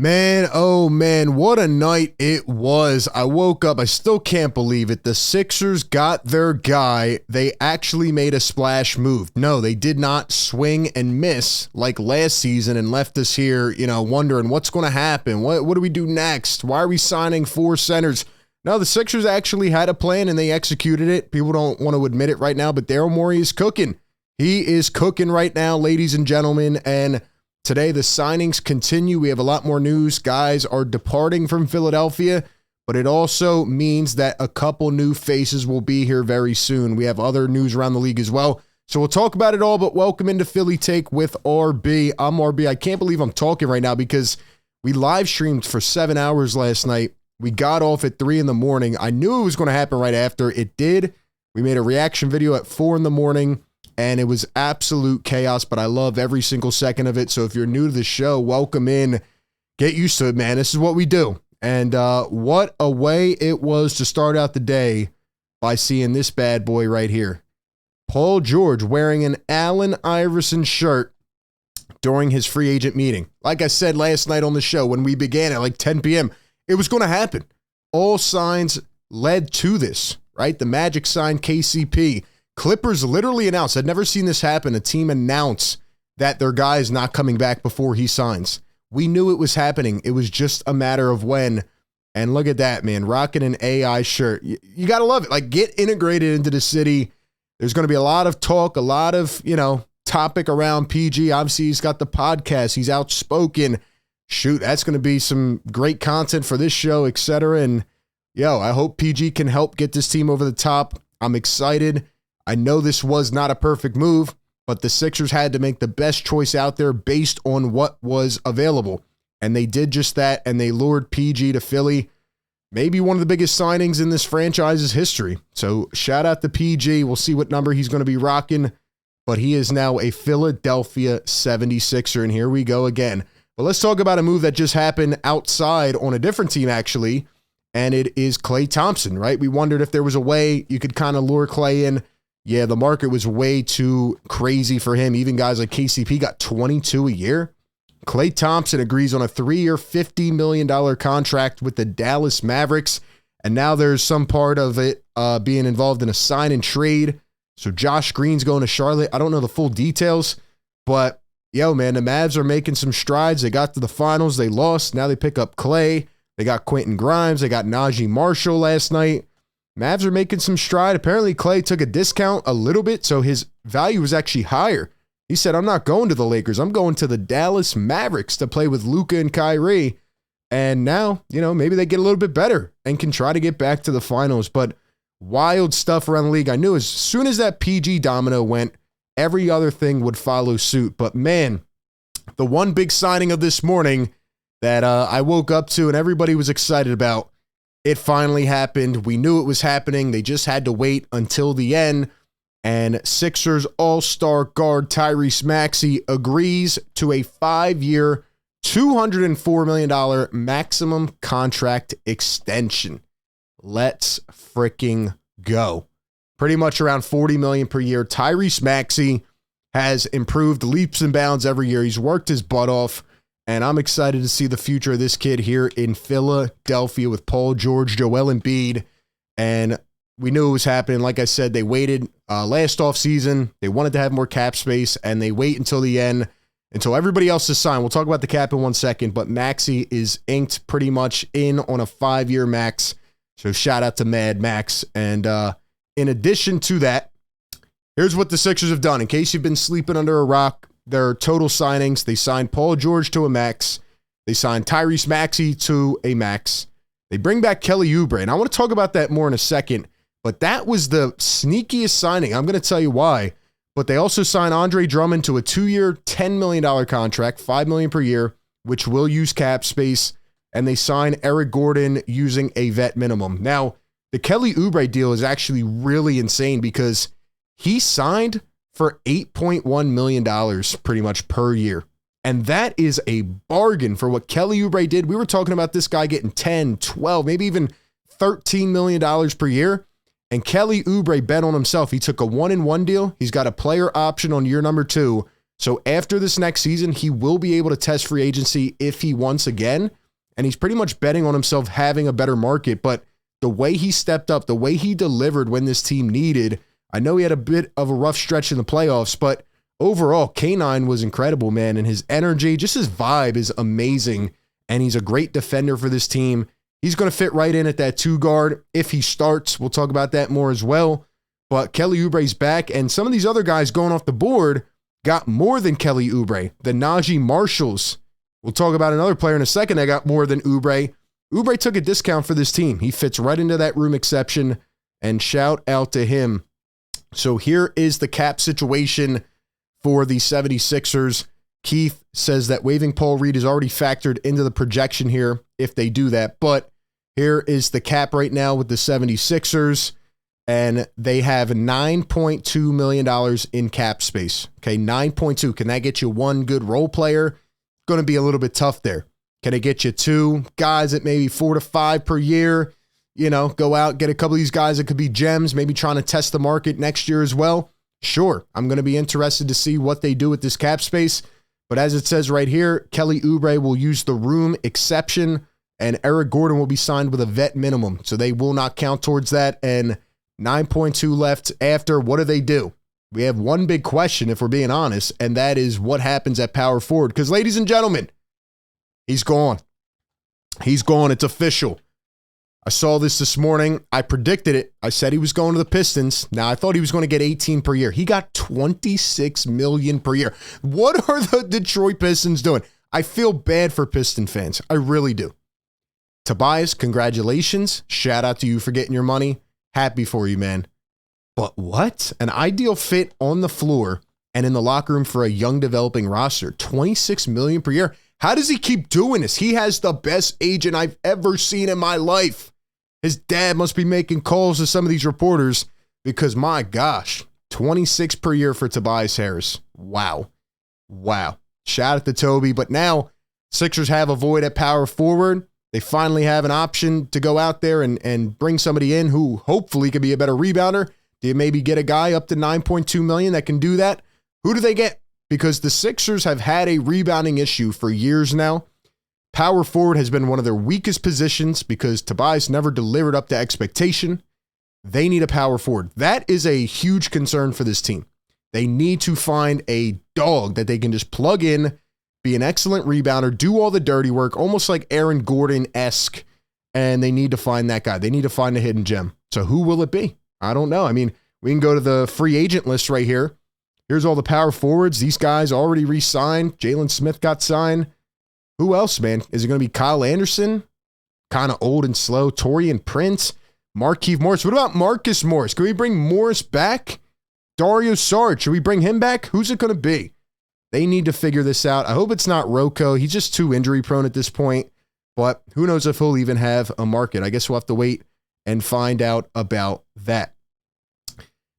Man, oh man, what a night it was. I woke up, I still can't believe it. The Sixers got their guy. They actually made a splash move. No, they did not swing and miss like last season and left us here, wondering what's going to happen. What do we do next? Why are we signing 4 centers? No, the Sixers actually had a plan and they executed it. People don't want to admit it right now, but Daryl Morey is cooking. He is cooking right now, ladies and gentlemen, and today, the signings continue. We have a lot more news. Guys are departing from Philadelphia, but it also means that a couple new faces will be here very soon. We have other news around the league as well. So we'll talk about it all, but welcome into Philly Take with RB. I'm RB. I can't believe I'm talking right now because we live streamed for 7 hours last night. We got off at 3 in the morning. I knew it was going to happen right after. It did. We made a reaction video at 4 in the morning. And it was absolute chaos, but I love every single second of it. So if you're new to the show, welcome in. Get used to it, man. This is what we do. And what a way it was to start out the day by seeing this bad boy right here. Paul George wearing an Allen Iverson shirt during his free agent meeting. Like I said last night on the show, when we began at like 10 p.m., it was going to happen. All signs led to this, right? The Magic signed KCP. Clippers literally announced, I'd never seen this happen, a team announce that their guy is not coming back before he signs. We knew it was happening. It was just a matter of when. And look at that, man, rocking an AI shirt. You got to love it. Like, get integrated into the city. There's going to be a lot of talk, a lot of, topic around PG. Obviously, he's got the podcast. He's outspoken. Shoot, that's going to be some great content for this show, etc. And, I hope PG can help get this team over the top. I'm excited. I know this was not a perfect move, but the Sixers had to make the best choice out there based on what was available. And they did just that, and they lured PG to Philly. Maybe one of the biggest signings in this franchise's history. So shout out to PG. We'll see what number he's going to be rocking, but he is now a Philadelphia 76er, and here we go again. But let's talk about a move that just happened outside on a different team, actually, and it is Klay Thompson, right? We wondered if there was a way you could kind of lure Klay in. Yeah, the market was way too crazy for him. Even guys like KCP got 22 a year. Klay Thompson agrees on a 3-year, $50 million contract with the Dallas Mavericks. And now there's some part of it being involved in a sign and trade. So Josh Green's going to Charlotte. I don't know the full details, but man, the Mavs are making some strides. They got to the finals. They lost. Now they pick up Klay. They got Quentin Grimes. They got Najee Marshall last night. Mavs are making some stride. Apparently, Klay took a discount a little bit, so his value was actually higher. He said, I'm not going to the Lakers. I'm going to the Dallas Mavericks to play with Luka and Kyrie. And now, maybe they get a little bit better and can try to get back to the finals. But wild stuff around the league. I knew as soon as that PG domino went, every other thing would follow suit. But man, the one big signing of this morning that I woke up to and everybody was excited about, it finally happened. We knew it was happening. They just had to wait until the end. And Sixers all-star guard Tyrese Maxey agrees to a 5-year, $204 million maximum contract extension. Let's freaking go. Pretty much around $40 million per year. Tyrese Maxey has improved leaps and bounds every year. He's worked his butt off. And I'm excited to see the future of this kid here in Philadelphia with Paul George, Joel Embiid. And we knew it was happening. Like I said, they waited last offseason. They wanted to have more cap space, and they wait until the end, until everybody else is signed. We'll talk about the cap in 1 second, but Maxey is inked pretty much in on a 5-year max. So shout out to Mad Max. And in addition to that, here's what the Sixers have done. In case you've been sleeping under a rock, their total signings, they signed Paul George to a max. They signed Tyrese Maxey to a max. They bring back Kelly Oubre, and I want to talk about that more in a second, but that was the sneakiest signing. I'm going to tell you why. But they also signed Andre Drummond to a 2-year, $10 million contract, $5 million per year, which will use cap space, and they signed Eric Gordon using a vet minimum. Now, the Kelly Oubre deal is actually really insane because he signed for $8.1 million pretty much per year. And that is a bargain for what Kelly Oubre did. We were talking about this guy getting 10, 12, maybe even $13 million per year. And Kelly Oubre bet on himself. He took a 1-and-1 deal. He's got a player option on year number 2. So after this next season, he will be able to test free agency if he wants again. And he's pretty much betting on himself having a better market. But the way he stepped up, the way he delivered when this team needed, I know he had a bit of a rough stretch in the playoffs, but overall, K9 was incredible, man. And his energy, just his vibe is amazing. And he's a great defender for this team. He's going to fit right in at that 2 guard if he starts. We'll talk about that more as well. But Kelly Oubre's back, and some of these other guys going off the board got more than Kelly Oubre. The Najee Marshalls. We'll talk about another player in a second that got more than Oubre. Oubre took a discount for this team. He fits right into that room exception, and shout out to him. So here is the cap situation for the 76ers. Keith says that waiving Paul Reed is already factored into the projection here if they do that. But here is the cap right now with the 76ers, and they have $9.2 million in cap space. Okay, 9.2. Can that get you one good role player? Going to be a little bit tough there. Can it get you 2 guys at maybe 4 to 5 per year? You know, go out, get a couple of these guys that could be gems, maybe trying to test the market next year as well. Sure, I'm going to be interested to see what they do with this cap space. But as it says right here, Kelly Oubre will use the room exception, and Eric Gordon will be signed with a vet minimum. So they will not count towards that. And 9.2 left after. What do they do? We have one big question, if we're being honest, and that is what happens at power forward. Because, ladies and gentlemen, he's gone. He's gone. It's official. I saw this morning. I predicted it. I said he was going to the Pistons. Now, I thought he was going to get 18 per year. He got 26 million per year. What are the Detroit Pistons doing? I feel bad for Piston fans. I really do. Tobias, congratulations. Shout out to you for getting your money. Happy for you, man. But what? An ideal fit on the floor and in the locker room for a young developing roster. 26 million per year. How does he keep doing this? He has the best agent I've ever seen in my life. His dad must be making calls to some of these reporters because, my gosh, 26 per year for Tobias Harris. Wow. Wow. Shout out to Toby. But now Sixers have a void at power forward. They finally have an option to go out there and bring somebody in who hopefully could be a better rebounder. Do you maybe get a guy up to 9.2 million that can do that? Who do they get? Because the Sixers have had a rebounding issue for years now. Power forward has been one of their weakest positions because Tobias never delivered up to expectation. They need a power forward. That is a huge concern for this team. They need to find a dog that they can just plug in, be an excellent rebounder, do all the dirty work, almost like Aaron Gordon-esque, and they need to find that guy. They need to find a hidden gem. So who will it be? I don't know. I mean, we can go to the free agent list right here. Here's all the power forwards. These guys already re-signed. Jalen Smith got signed. Who else, man? Is it going to be Kyle Anderson? Kind of old and slow. Taurean Prince? Markieff Morris? What about Marcus Morris? Can we bring Morris back? Dario Saric, should we bring him back? Who's it going to be? They need to figure this out. I hope it's not Rocco. He's just too injury prone at this point. But who knows if he'll even have a market. I guess we'll have to wait and find out about that.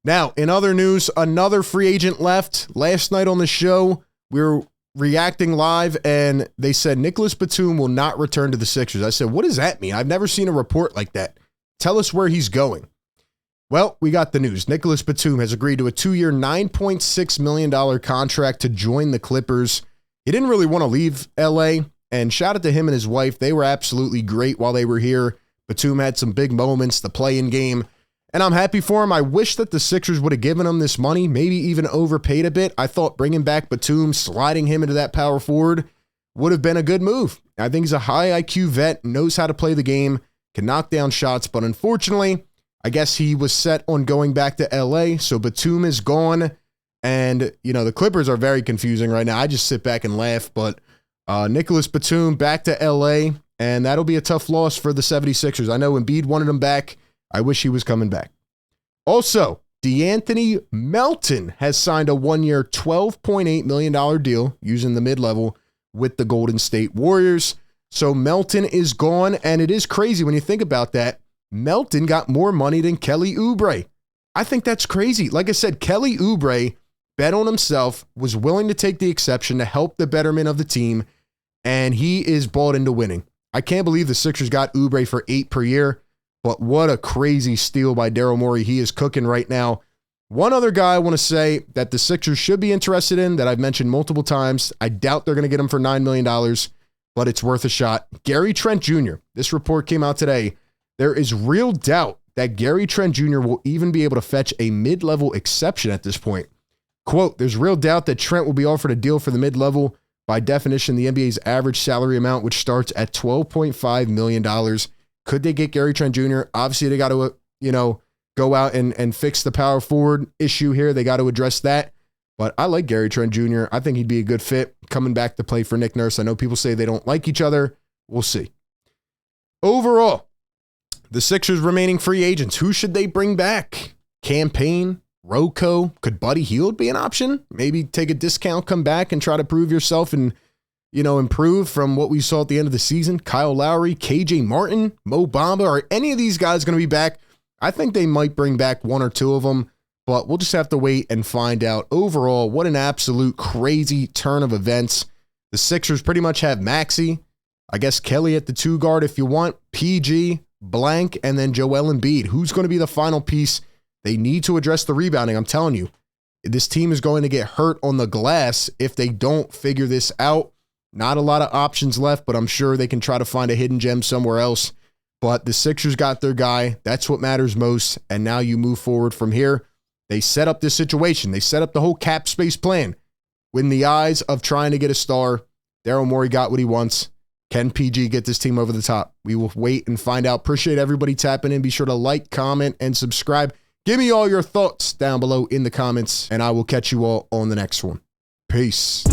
Now, in other news, another free agent left. Last night on the show, we were reacting live, and they said Nicholas Batum will not return to the Sixers. I said, what does that mean? I've never seen a report like that. Tell us where he's going. Well, we got the news. Nicholas Batum has agreed to a 2-year, $9.6 million contract to join the Clippers. He didn't really want to leave LA, and shout out to him and his wife. They were absolutely great while they were here. Batum had some big moments, the play-in game, and I'm happy for him. I wish that the Sixers would have given him this money, maybe even overpaid a bit. I thought bringing back Batum, sliding him into that power forward would have been a good move. I think he's a high IQ vet, knows how to play the game, can knock down shots, but unfortunately, I guess he was set on going back to LA, so Batum is gone, and, you know, the Clippers are very confusing right now. I just sit back and laugh, but Nicholas Batum back to LA, and that'll be a tough loss for the 76ers. I know Embiid wanted him back. I wish he was coming back. Also, DeAnthony Melton has signed a 1-year, $12.8 million deal using the mid-level with the Golden State Warriors. So Melton is gone, and it is crazy when you think about that. Melton got more money than Kelly Oubre. I think that's crazy. Like I said, Kelly Oubre bet on himself, was willing to take the exception to help the betterment of the team, and he is bought into winning. I can't believe the Sixers got Oubre for $8 per year, but what a crazy steal by Daryl Morey. He is cooking right now. One other guy I want to say that the Sixers should be interested in that I've mentioned multiple times. I doubt they're going to get him for $9 million, but it's worth a shot. Gary Trent Jr. This report came out today. There is real doubt that Gary Trent Jr. will even be able to fetch a mid-level exception at this point. Quote, there's real doubt that Trent will be offered a deal for the mid-level. By definition, the NBA's average salary amount, which starts at $12.5 million. Could they get Gary Trent Jr.? Obviously, they got to, go out and fix the power forward issue here. They got to address that. But I like Gary Trent Jr. I think he'd be a good fit coming back to play for Nick Nurse. I know people say they don't like each other. We'll see. Overall, the Sixers remaining free agents. Who should they bring back? Campaign, Rocco. Could Buddy Hield be an option? Maybe take a discount, come back and try to prove yourself and, improve from what we saw at the end of the season. Kyle Lowry, KJ Martin, Mo Bamba. Are any of these guys going to be back? I think they might bring back one or two of them, but we'll just have to wait and find out. Overall, what an absolute crazy turn of events. The Sixers pretty much have Maxey, I guess Kelly at the 2 guard if you want, PG, Blank, and then Joel Embiid. Who's going to be the final piece? They need to address the rebounding. I'm telling you, this team is going to get hurt on the glass if they don't figure this out. Not a lot of options left, but I'm sure they can try to find a hidden gem somewhere else. But the Sixers got their guy. That's what matters most. And now you move forward from here. They set up this situation. They set up the whole cap space plan. In the eyes of trying to get a star, Daryl Morey got what he wants. Can PG get this team over the top? We will wait and find out. Appreciate everybody tapping in. Be sure to like, comment, and subscribe. Give me all your thoughts down below in the comments, and I will catch you all on the next one. Peace.